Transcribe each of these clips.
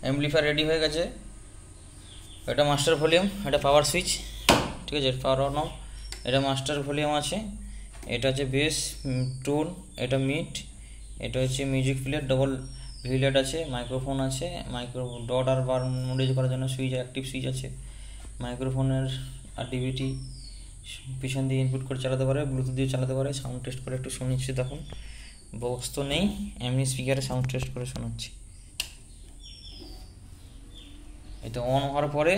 Amplifier ready হয়ে গেছে। এটা মাস্টার ভলিউম, এটা পাওয়ার সুইচ, ঠিক আছে, পাওয়ার অন অফ। এটা মাস্টার ভলিউম আছে, এটা হচ্ছে বেস, টোন, এটা মিড, এটা হচ্ছে মিউজিক প্লেয়ার, ডবল ভিলেট আছে, মাইক্রোফোন আছে, ডট আর বার মডিউল করার জন্য সুইচ, অ্যাক্টিভ সুইচ আছে, মাইক্রোফোনের আর ডিভিটি পিছন দিয়ে ইনপুট করে চালাতে পারে, ব্লুটুথ দিয়ে চালাতে পারে। সাউন্ড টেস্ট করে একটু শুনিয়েছি, দেখুন বক্স তো নেই, এমনি স্পিকারে সাউন্ড টেস্ট করে শোনাচ্ছি। এটা অন হওয়ার পরে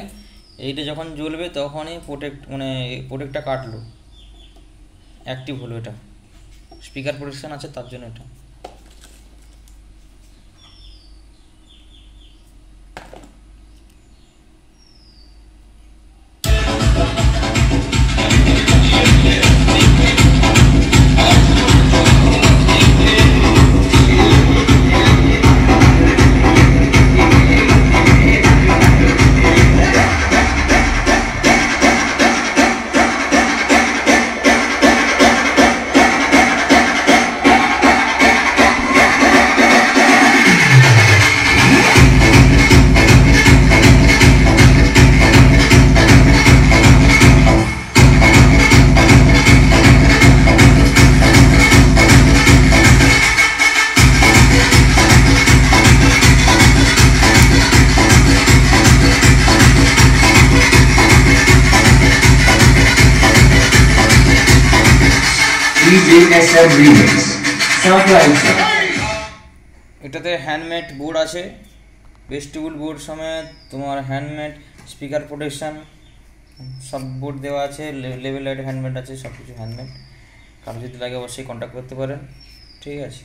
এইটা যখন জ্বলবে তখনই প্রোটেক্টটা কাটলো, অ্যাক্টিভ হলো। এটা স্পিকার প্রোটেকশন আছে তার জন্য এটা। এটাতে হ্যান্ডমেড বোর্ড আছে, ভেস্টিবুল বোর্ড সমেত তোমার হ্যান্ডমেড স্পিকার প্রোটেকশন সব বোর্ড দেওয়া আছে, লেভেল লাইট হ্যান্ডমেড আছে, সব কিছু হ্যান্ডমেড। কারো যদি লাগে অবশ্যই কন্ট্যাক্ট করতে পারেন, ঠিক আছে।